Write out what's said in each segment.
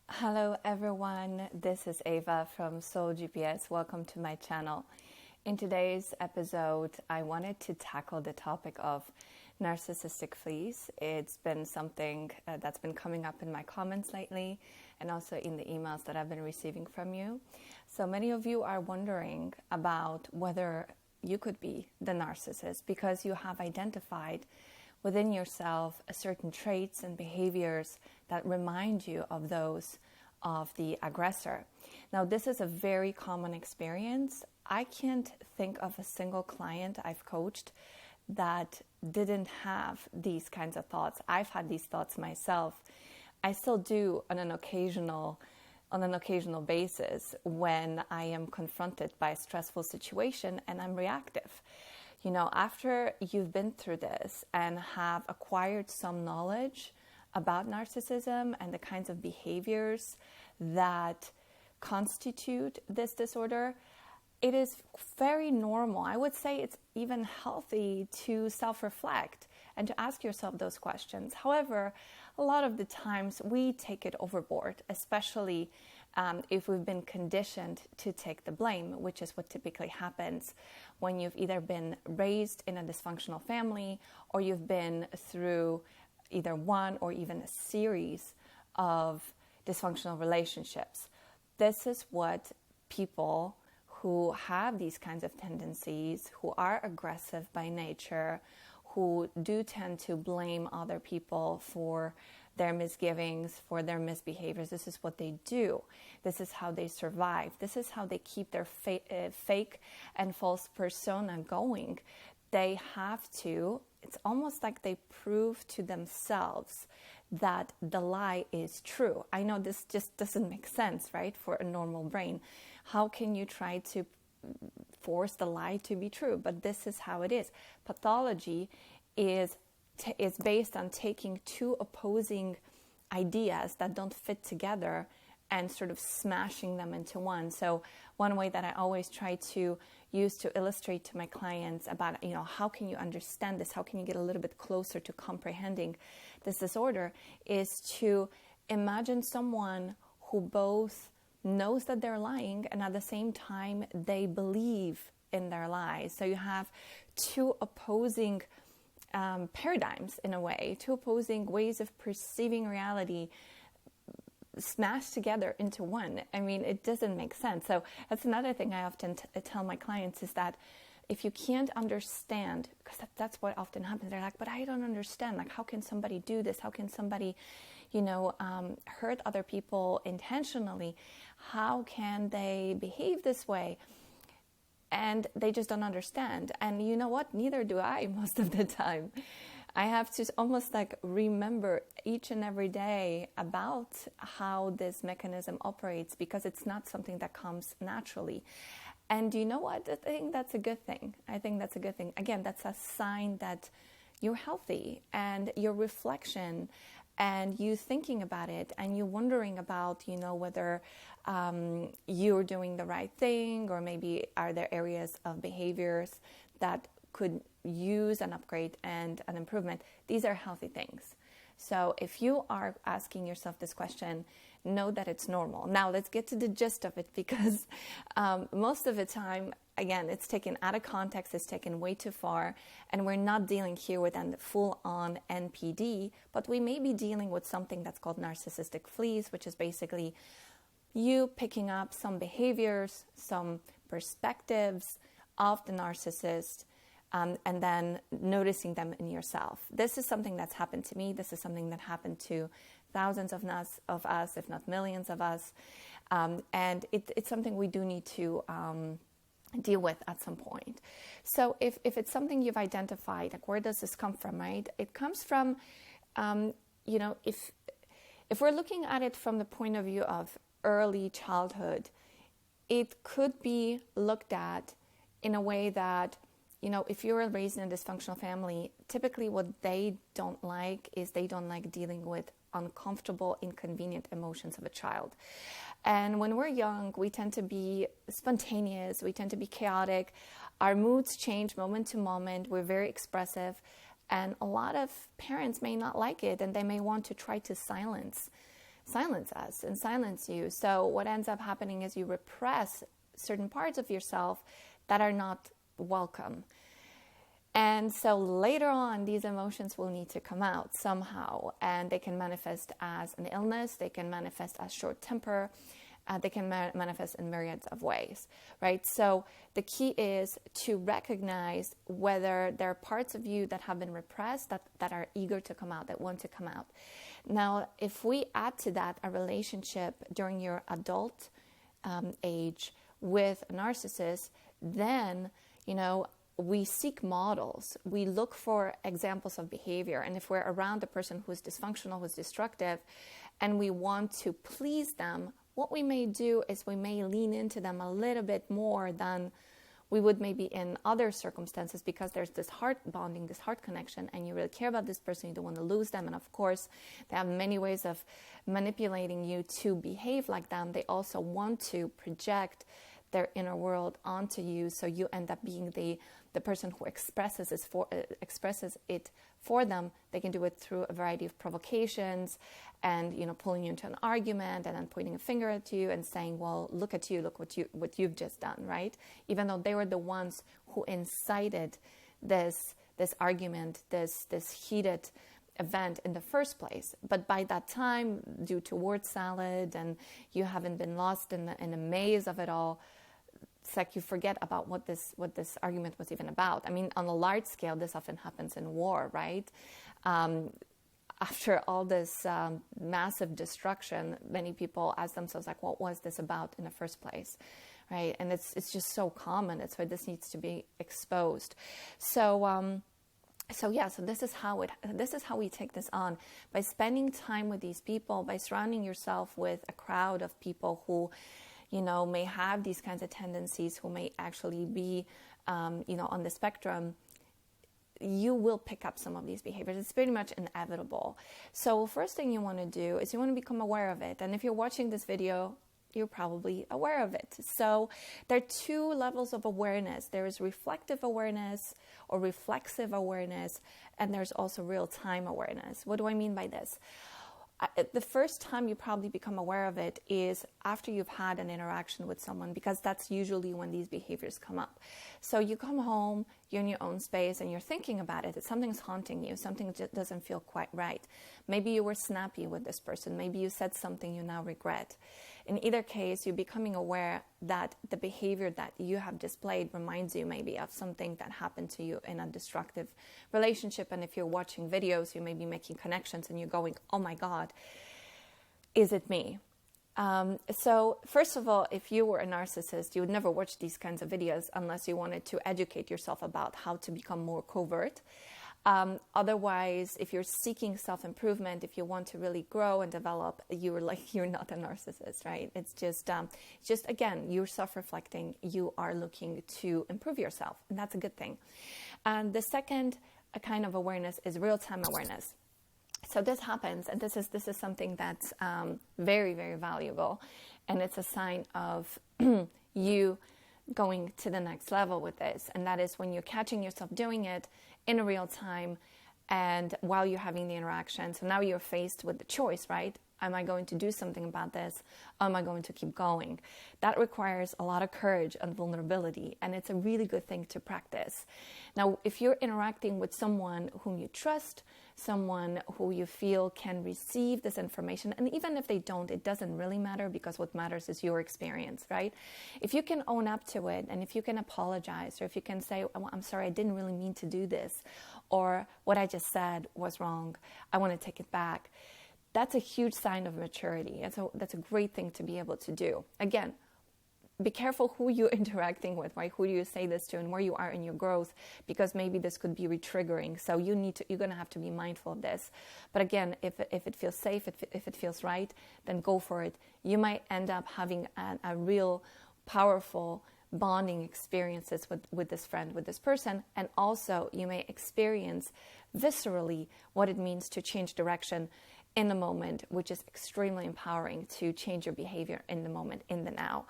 Hello everyone, this is Ava from Soul GPS. Welcome to my channel. In today's episode, I wanted to tackle the topic of narcissistic fleas. It's been something that's been coming up in my comments lately and also in the emails that I've been receiving from you. So many of you are wondering about whether you could be the narcissist because you have identified within yourself certain traits and behaviors that remind you of those of the aggressor. Now, this is a very common experience. I can't think of a single client I've coached that didn't have these kinds of thoughts. I've had these thoughts myself. I still do on an occasional basis when I am confronted by a stressful situation and I'm reactive. You know, after you've been through this and have acquired some knowledge about narcissism and the kinds of behaviors that constitute this disorder, it is very normal. I would say it's even healthy to self-reflect and to ask yourself those questions. However, a lot of the times we take it overboard, especially if we've been conditioned to take the blame, which is what typically happens when you've either been raised in a dysfunctional family or you've been through either one or even a series of dysfunctional relationships. This is what people who have these kinds of tendencies, who are aggressive by nature, who do tend to blame other people for their misgivings, for their misbehaviors. This is what they do. This is how they survive. This is how they keep their fake and false persona going. They have to, it's almost like they prove to themselves that the lie is true. I know this just doesn't make sense, right, for a normal brain. How can you try to force the lie to be true? But this is how it is. Pathology is based on taking two opposing ideas that don't fit together and sort of smashing them into one. So one way that I always try to use to illustrate to my clients about, how can you understand this? How can you get a little bit closer to comprehending this disorder is to imagine someone who both knows that they're lying and at the same time they believe in their lies. So you have two opposing paradigms in a way, two opposing ways of perceiving reality smashed together into one. I mean, it doesn't make sense. So that's another thing I often tell my clients is that if you can't understand, because that's what often happens, they're like, but I don't understand. Like, how can somebody do this? How can somebody, hurt other people intentionally? How can they behave this way? And they just don't understand. And you know what? Neither do I most of the time. I have to almost like remember each and every day about how this mechanism operates because it's not something that comes naturally. And you know what? I think that's a good thing. Again, that's a sign that you're healthy and your reflection and you thinking about it and you wondering about, whether you're doing the right thing or maybe are there areas of behaviors that could use an upgrade and an improvement. These are healthy things. So if you are asking yourself this question, know that it's normal. Now let's get to the gist of it because most of the time, again, it's taken out of context, it's taken way too far, and we're not dealing here with a full-on NPD, but we may be dealing with something that's called narcissistic fleas, which is basically you picking up some behaviors, some perspectives of the narcissist, and then noticing them in yourself. This is something that's happened to me. This is something that happened to thousands of us, if not millions of us. And it's something we do need to deal with at some point. So if it's something you've identified, like where does this come from, right? It comes from, if we're looking at it from the point of view of early childhood, it could be looked at in a way that, if you were raised in a dysfunctional family, typically what they don't like is they don't like dealing with uncomfortable, inconvenient emotions of a child. And when we're young, we tend to be spontaneous, we tend to be chaotic, our moods change moment to moment, we're very expressive, and a lot of parents may not like it and they may want to try to silence silence us and silence you. So what ends up happening is you repress certain parts of yourself that are not welcome. And so later on, these emotions will need to come out somehow, and they can manifest as an illness, they can manifest as short temper, they can manifest in myriads of ways, right? So the key is to recognize whether there are parts of you that have been repressed, that are eager to come out, that want to come out. Now, if we add to that a relationship during your adult age with a narcissist, then, we seek models. We look for examples of behavior. And if we're around a person who's dysfunctional, who's destructive, and we want to please them, what we may do is we may lean into them a little bit more than we would maybe in other circumstances, because there's this heart bonding, this heart connection, and you really care about this person, you don't want to lose them. And of course, they have many ways of manipulating you to behave like them. They also want to project their inner world onto you, so you end up being the person who expresses it for them. They can do it through a variety of provocations and, pulling you into an argument and then pointing a finger at you and saying, well, look at you, look what you've just done, right? Even though they were the ones who incited this argument, this heated event in the first place. But by that time, due to word salad and you haven't been lost in the maze of it all, it's like you forget about what this argument was even about. I mean, on a large scale, this often happens in war, right? After all this massive destruction, many people ask themselves, like, what was this about in the first place, right? And it's just so common. It's why this needs to be exposed. So this is how we take this on, by spending time with these people, by surrounding yourself with a crowd of people who, may have these kinds of tendencies, who may actually be, on the spectrum. You will pick up some of these behaviors. It's pretty much inevitable. So first thing you want to do is you want to become aware of it. And if you're watching this video, you're probably aware of it. So there are two levels of awareness. There is reflective awareness or reflexive awareness, and there's also real-time awareness. What do I mean by this? The first time you probably become aware of it is after you've had an interaction with someone, because that's usually when these behaviors come up. So you come home, you're in your own space, and you're thinking about it. Something's haunting you. Something just doesn't feel quite right. Maybe you were snappy with this person. Maybe you said something you now regret. In either case, you're becoming aware that the behavior that you have displayed reminds you maybe of something that happened to you in a destructive relationship. And if you're watching videos, you may be making connections and you're going, oh my God, is it me? So first of all, if you were a narcissist, you would never watch these kinds of videos unless you wanted to educate yourself about how to become more covert. Otherwise, if you're seeking self-improvement, if you want to really grow and develop, you're not a narcissist, right? It's just again, you're self-reflecting. You are looking to improve yourself, and that's a good thing. And the second kind of awareness is real-time awareness. So this happens, and this is something that's very, very valuable, and it's a sign of you going to the next level with this, and that is when you're catching yourself doing it in real time and while you're having the interaction. So now you're faced with the choice, right? Am I going to do something about this? Or am I going to keep going? That requires a lot of courage and vulnerability, and it's a really good thing to practice. Now, if you're interacting with someone whom you trust, someone who you feel can receive this information, and even if they don't, it doesn't really matter, because what matters is your experience, right? If you can own up to it, and if you can apologize, or if you can say, oh, I'm sorry, I didn't really mean to do this, or what I just said was wrong, I want to take it back. That's a huge sign of maturity, and so that's a great thing to be able to do. Again, be careful who you're interacting with, right? Who do you say this to and where you are in your growth, because maybe this could be re-triggering. So you're going to have to be mindful of this. But again, if it feels safe, if it feels right, then go for it. You might end up having a real powerful bonding experiences with this friend, with this person. And also you may experience viscerally what it means to change direction in the moment, which is extremely empowering to change your behavior in the moment, in the now.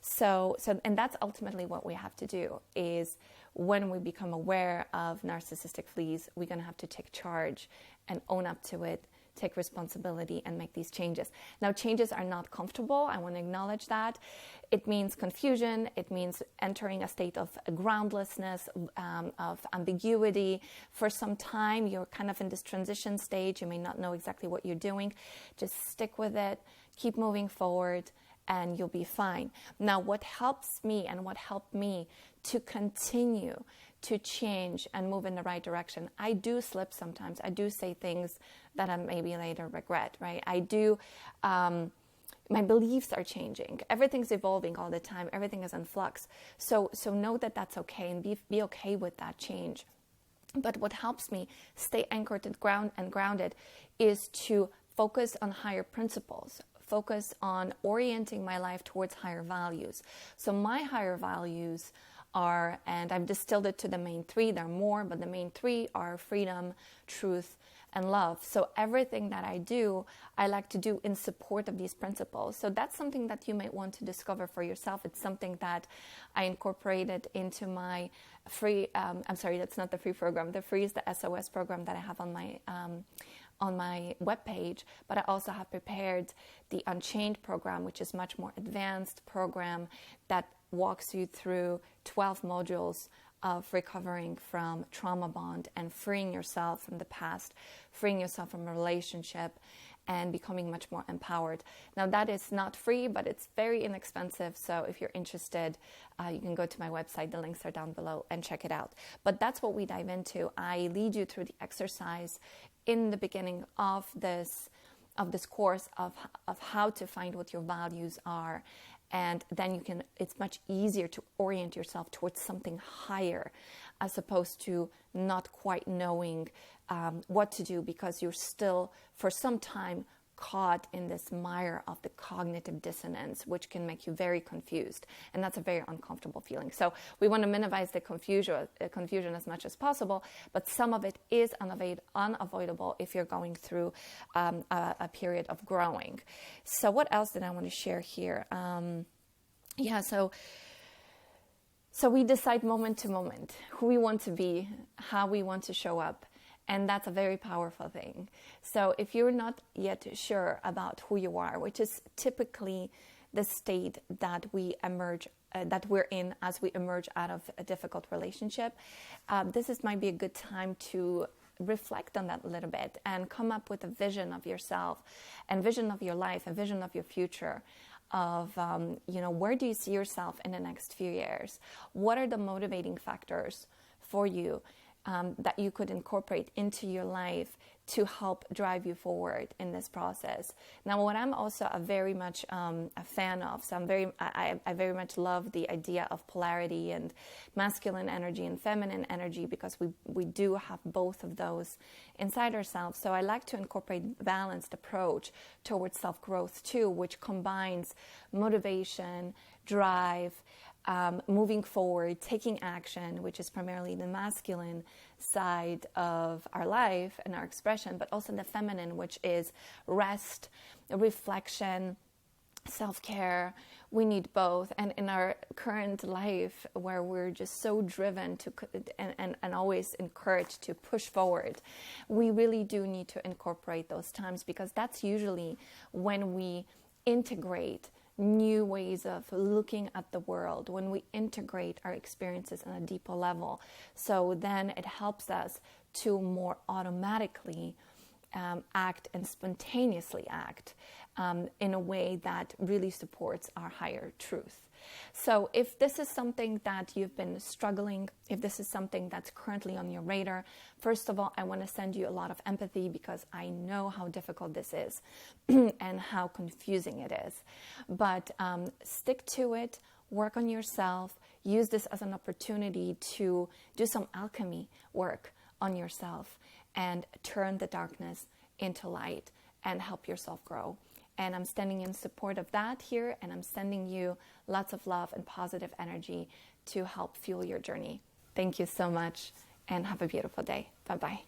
So, and that's ultimately what we have to do, is when we become aware of narcissistic fleas, we're going to have to take charge and own up to it, take responsibility and make these changes. Now, changes are not comfortable. I want to acknowledge that. It means confusion. It means entering a state of groundlessness, of ambiguity. For some time, you're kind of in this transition stage. You may not know exactly what you're doing. Just stick with it. Keep moving forward, and you'll be fine. Now, what helps me and what helped me to continue to change and move in the right direction, I do slip sometimes. I do say things that I maybe later regret, right? I do, my beliefs are changing. Everything's evolving all the time. Everything is in flux. So know that that's okay, and be okay with that change. But what helps me stay anchored and grounded is to focus on higher principles, focus on orienting my life towards higher values. So my higher values are, and I've distilled it to the main three, there are more, but the main three are freedom, truth, and love. So everything that I do, I like to do in support of these principles. So that's something that you might want to discover for yourself. It's something that I incorporated into my free, that's not the free program. The free is the SOS program that I have on my webpage, but I also have prepared the Unchained program, which is much more advanced program that walks you through 12 modules of recovering from trauma bond and freeing yourself from the past, freeing yourself from a relationship, and becoming much more empowered. Now, that is not free, but it's very inexpensive. So if you're interested, you can go to my website. The links are down below and check it out. But that's what we dive into. I lead you through the exercise in the beginning of this course of how to find what your values are. And then it's much easier to orient yourself towards something higher, as opposed to not quite knowing what to do, because you're still, for some time, caught in this mire of the cognitive dissonance, which can make you very confused. And that's a very uncomfortable feeling. So we want to minimize the confusion as much as possible, but some of it is unavoidable if you're going through a period of growing. So what else did I want to share here? So we decide moment to moment who we want to be, how we want to show up. And that's a very powerful thing. So if you're not yet sure about who you are, which is typically the state that we emerge, that we're in as we emerge out of a difficult relationship, might be a good time to reflect on that a little bit and come up with a vision of yourself and vision of your life, a vision of your future. Of, where do you see yourself in the next few years? What are the motivating factors for you that you could incorporate into your life to help drive you forward in this process? Now, what I'm also very much a fan of, so I very much love the idea of polarity and masculine energy and feminine energy, because we do have both of those inside ourselves. So I like to incorporate a balanced approach towards self-growth too, which combines motivation, drive, moving forward, taking action, which is primarily the masculine side of our life and our expression, but also the feminine, which is rest, reflection, self-care. We need both. And in our current life, where we're just so driven to and always encouraged to push forward, we really do need to incorporate those times, because that's usually when we integrate new ways of looking at the world, when we integrate our experiences on a deeper level. So then it helps us to more automatically act and spontaneously act in a way that really supports our higher truth. So if this is something that you've been struggling, if this is something that's currently on your radar, first of all, I want to send you a lot of empathy, because I know how difficult this is and how confusing it is. But stick to it, work on yourself, use this as an opportunity to do some alchemy work on yourself and turn the darkness into light and help yourself grow. And I'm standing in support of that here, and I'm sending you lots of love and positive energy to help fuel your journey. Thank you so much, and have a beautiful day. Bye-bye.